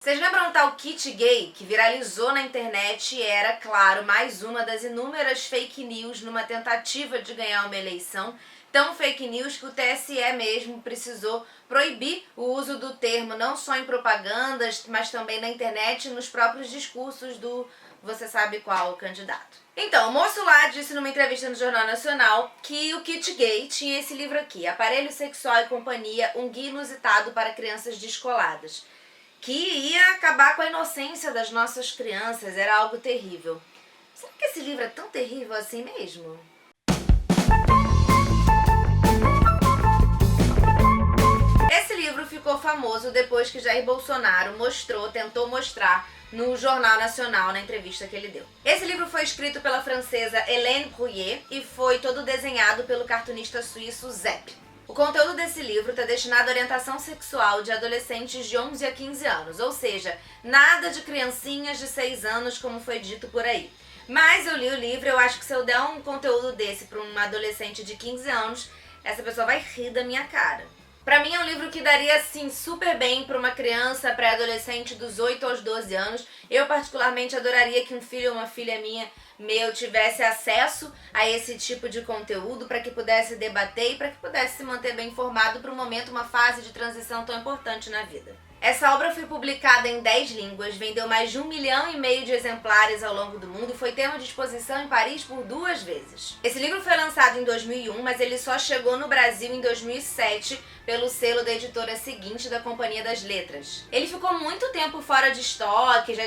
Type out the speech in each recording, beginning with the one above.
Vocês lembram tal kit gay que viralizou na internet e era, claro, mais uma das inúmeras fake news numa tentativa de ganhar uma eleição? Tão fake news que o TSE mesmo precisou proibir o uso do termo não só em propagandas, mas também na internet e nos próprios discursos do você sabe qual candidato. Então, o moço lá disse numa entrevista no Jornal Nacional que o kit gay tinha esse livro aqui, Aparelho Sexual e Companhia, um guia inusitado para crianças descoladas, que ia acabar com a inocência das nossas crianças, era algo terrível. Será que esse livro é tão terrível assim mesmo? Esse livro ficou famoso depois que Jair Bolsonaro tentou mostrar no Jornal Nacional, na entrevista que ele deu. Esse livro foi escrito pela francesa Hélène Brouillet e foi todo desenhado pelo cartunista suíço Zepp. O conteúdo desse livro está destinado à orientação sexual de adolescentes de 11 a 15 anos, ou seja, nada de criancinhas de 6 anos, como foi dito por aí. Mas eu li o livro e eu acho que se eu der um conteúdo desse para uma adolescente de 15 anos, essa pessoa vai rir da minha cara. Pra mim é um livro que daria, assim, super bem pra uma criança, pré-adolescente dos 8 aos 12 anos. Eu, particularmente, adoraria que um filho ou uma filha meu tivesse acesso a esse tipo de conteúdo para que pudesse debater e para que pudesse se manter bem informado para um momento, uma fase de transição tão importante na vida. Essa obra foi publicada em 10 línguas, vendeu mais de 1,5 milhão de exemplares ao longo do mundo e foi tema de exposição em Paris por 2 vezes. Esse livro foi lançado em 2001, mas ele só chegou no Brasil em 2007 pelo selo da editora seguinte da Companhia das Letras. Ele ficou muito tempo fora de estoque,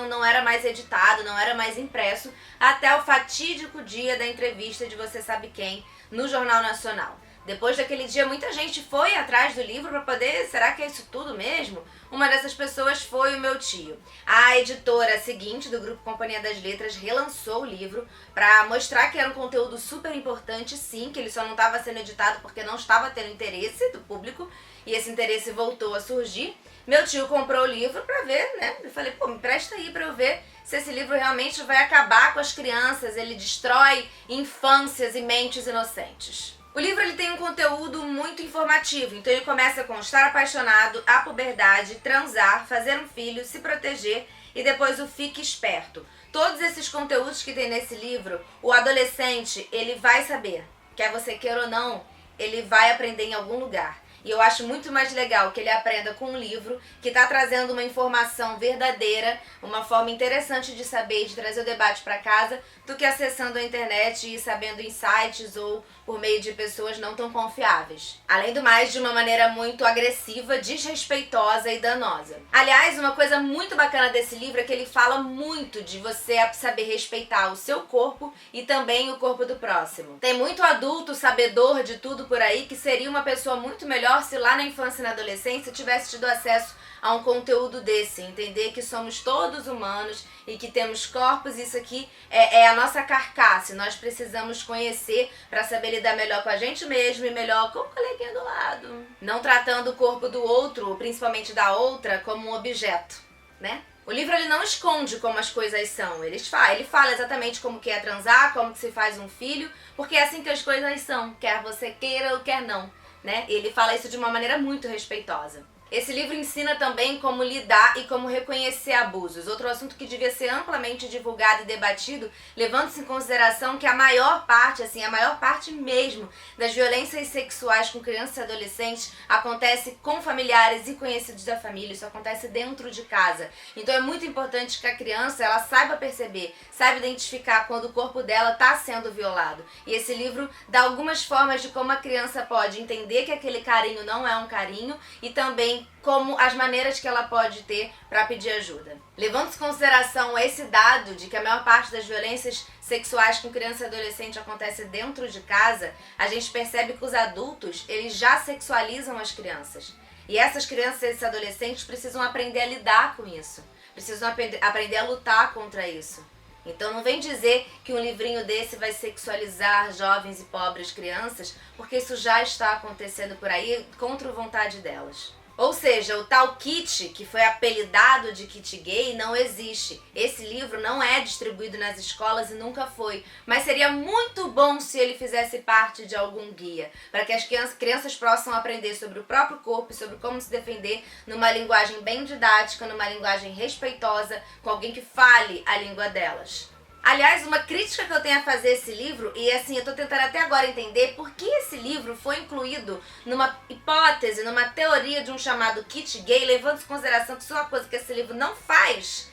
não era mais editado, não era mais impresso, até o fatídico dia da entrevista de Você Sabe Quem no Jornal Nacional. Depois daquele dia, muita gente foi atrás do livro para poder... Será que é isso tudo mesmo? Uma dessas pessoas foi o meu tio. A editora seguinte do Grupo Companhia das Letras relançou o livro para mostrar que era um conteúdo super importante, sim, que ele só não estava sendo editado porque não estava tendo interesse do público, e esse interesse voltou a surgir. Meu tio comprou o livro para ver, né? Eu falei, pô, me presta aí para eu ver se esse livro realmente vai acabar com as crianças, ele destrói infâncias e mentes inocentes. O livro ele tem um conteúdo muito informativo, então ele começa com estar apaixonado, a puberdade, transar, fazer um filho, se proteger e depois o fique esperto. Todos esses conteúdos que tem nesse livro, o adolescente ele vai saber, quer você queira ou não, ele vai aprender em algum lugar. E eu acho muito mais legal que ele aprenda com um livro que está trazendo uma informação verdadeira, uma forma interessante de saber e de trazer o debate para casa, do que acessando a internet e sabendo em sites ou por meio de pessoas não tão confiáveis. Além do mais, de uma maneira muito agressiva, desrespeitosa e danosa. Aliás, uma coisa muito bacana desse livro é que ele fala muito de você saber respeitar o seu corpo e também o corpo do próximo. Tem muito adulto sabedor de tudo por aí que seria uma pessoa muito melhor se lá na infância e na adolescência tivesse tido acesso a um conteúdo desse, entender que somos todos humanos e que temos corpos, isso aqui é a nossa carcaça, nós precisamos conhecer para saber lidar melhor com a gente mesmo e melhor com o coleguinha do lado. Não tratando o corpo do outro, principalmente da outra, como um objeto, né? O livro ele não esconde como as coisas são, ele fala exatamente como que é transar, como que se faz um filho, porque é assim que as coisas são, quer você queira ou quer não, né? Ele fala isso de uma maneira muito respeitosa. Esse livro ensina também como lidar e como reconhecer abusos, outro assunto que devia ser amplamente divulgado e debatido, levando-se em consideração que a maior parte mesmo das violências sexuais com crianças e adolescentes acontece com familiares e conhecidos da família, isso acontece dentro de casa. Então é muito importante que a criança ela saiba perceber, saiba identificar quando o corpo dela está sendo violado. E esse livro dá algumas formas de como a criança pode entender que aquele carinho não é um carinho e também como as maneiras que ela pode ter para pedir ajuda. Levando-se em consideração esse dado de que a maior parte das violências sexuais com criança e adolescente acontece dentro de casa, a gente percebe que os adultos, eles já sexualizam as crianças. E essas crianças e esses adolescentes precisam aprender a lidar com isso, precisam aprender a lutar contra isso. Então não vem dizer que um livrinho desse vai sexualizar jovens e pobres crianças, porque isso já está acontecendo por aí contra a vontade delas. Ou seja, o tal kit, que foi apelidado de kit gay, não existe. Esse livro não é distribuído nas escolas e nunca foi. Mas seria muito bom se ele fizesse parte de algum guia, para que as crianças possam aprender sobre o próprio corpo e sobre como se defender numa linguagem bem didática, numa linguagem respeitosa, com alguém que fale a língua delas. Aliás, uma crítica que eu tenho a fazer a esse livro, e assim, eu tô tentando até agora entender por que esse livro foi incluído numa hipótese, numa teoria de um chamado kit gay, levando em consideração que isso é uma coisa que esse livro não faz,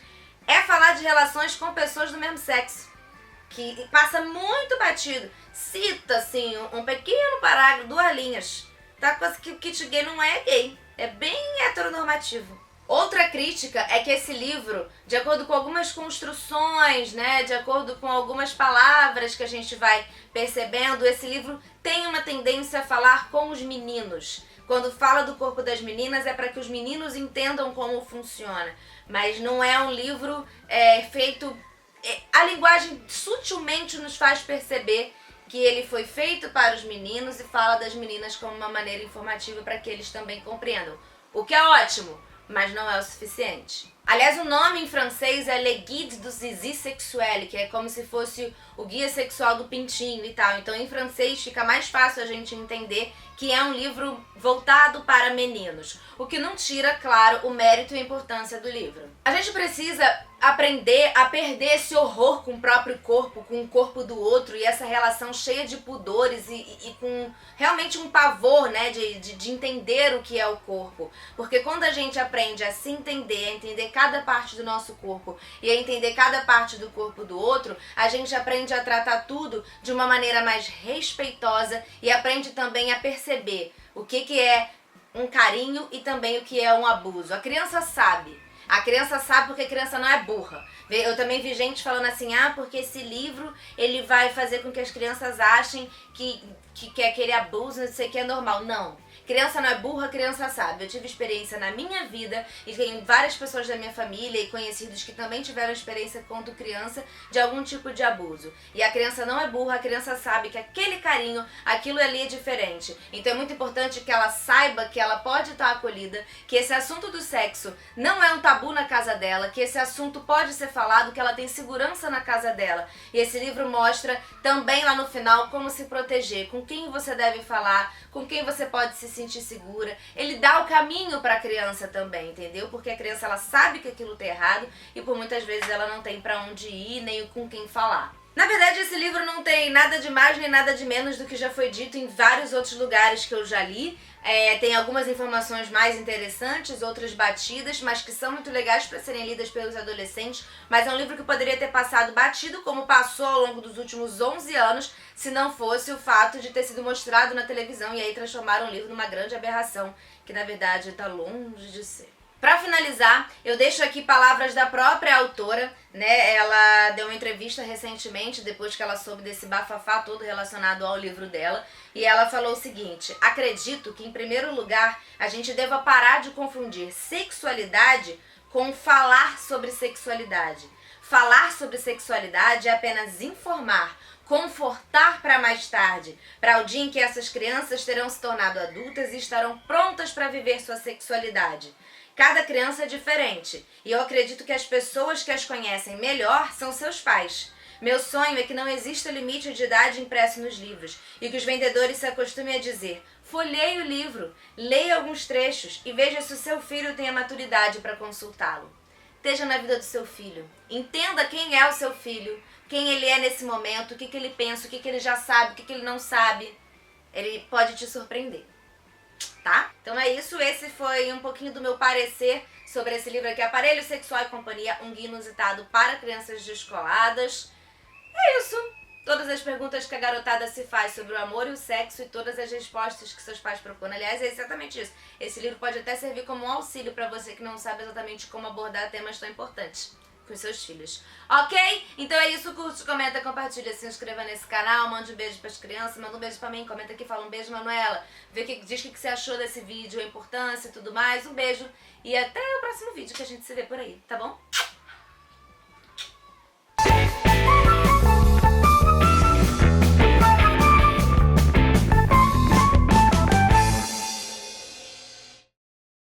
é falar de relações com pessoas do mesmo sexo, que passa muito batido. Cita, assim, um pequeno parágrafo, 2 linhas, tá? Coisa que o kit gay não é gay, é bem heteronormativo. Outra crítica é que esse livro, de acordo com algumas construções, né, de acordo com algumas palavras que a gente vai percebendo, esse livro tem uma tendência a falar com os meninos. Quando fala do corpo das meninas é para que os meninos entendam como funciona, mas não é um livro feito... A linguagem sutilmente nos faz perceber que ele foi feito para os meninos e fala das meninas como uma maneira informativa para que eles também compreendam. O que é ótimo, mas não é o suficiente. Aliás, o nome em francês é Le Guide du Zizi Sexuel, que é como se fosse o guia sexual do pintinho e tal. Então, em francês fica mais fácil a gente entender que é um livro voltado para meninos. O que não tira, claro, o mérito e a importância do livro. A gente precisa aprender a perder esse horror com o próprio corpo, com o corpo do outro e essa relação cheia de pudores e com realmente um pavor, né, de entender o que é o corpo. Porque quando a gente aprende a se entender, a entender cada parte do nosso corpo e a entender cada parte do corpo do outro, a gente aprende a tratar tudo de uma maneira mais respeitosa e aprende também a perceber o que é um carinho e também o que é um abuso. A criança sabe. A criança sabe porque a criança não é burra. Eu também vi gente falando assim, porque esse livro ele vai fazer com que as crianças achem que aquele abuso, não sei o que, é normal. Não. Criança não é burra, criança sabe. Eu tive experiência na minha vida e tenho várias pessoas da minha família e conhecidos que também tiveram experiência quando criança de algum tipo de abuso. E a criança não é burra, a criança sabe que aquele carinho, aquilo ali é diferente. Então é muito importante que ela saiba que ela pode estar acolhida, que esse assunto do sexo não é um tabu na casa dela, que esse assunto pode ser falado, que ela tem segurança na casa dela. E esse livro mostra também lá no final como se proteger, com quem você deve falar, com quem você pode se sentir segura. Ele dá o caminho para a criança também, entendeu? Porque a criança ela sabe que aquilo tá errado e por muitas vezes ela não tem para onde ir nem com quem falar. Na verdade, esse livro não tem nada de mais nem nada de menos do que já foi dito em vários outros lugares que eu já li. Tem algumas informações mais interessantes, outras batidas, mas que são muito legais para serem lidas pelos adolescentes. Mas é um livro que poderia ter passado batido, como passou ao longo dos últimos 11 anos, se não fosse o fato de ter sido mostrado na televisão e aí transformaram o livro numa grande aberração, que na verdade está longe de ser. Para finalizar, eu deixo aqui palavras da própria autora, né? Ela deu uma entrevista recentemente, depois que ela soube desse bafafá todo relacionado ao livro dela, e ela falou o seguinte: acredito que, em primeiro lugar, a gente deva parar de confundir sexualidade com falar sobre sexualidade. Falar sobre sexualidade é apenas informar, confortar para mais tarde, para o dia em que essas crianças terão se tornado adultas e estarão prontas para viver sua sexualidade. Cada criança é diferente e eu acredito que as pessoas que as conhecem melhor são seus pais. Meu sonho é que não exista limite de idade impresso nos livros e que os vendedores se acostumem a dizer: folheie o livro, leia alguns trechos e veja se o seu filho tem a maturidade para consultá-lo. Esteja na vida do seu filho, entenda quem é o seu filho, quem ele é nesse momento, o que ele pensa, o que ele já sabe, o que ele não sabe. Ele pode te surpreender. Tá? Então é isso, esse foi um pouquinho do meu parecer sobre esse livro aqui, Aparelho Sexual e Companhia, um guia inusitado para crianças descoladas. É isso, todas as perguntas que a garotada se faz sobre o amor e o sexo e todas as respostas que seus pais procuram. Aliás, é exatamente isso, esse livro pode até servir como um auxílio para você que não sabe exatamente como abordar temas tão importantes com seus filhos. Ok? Então é isso, curte, comenta, compartilha, se inscreva nesse canal, mande um beijo pras crianças, manda um beijo pra mim, comenta aqui, fala um beijo, Manuela, diz o que você achou desse vídeo, a importância e tudo mais, um beijo e até o próximo vídeo que a gente se vê por aí, tá bom?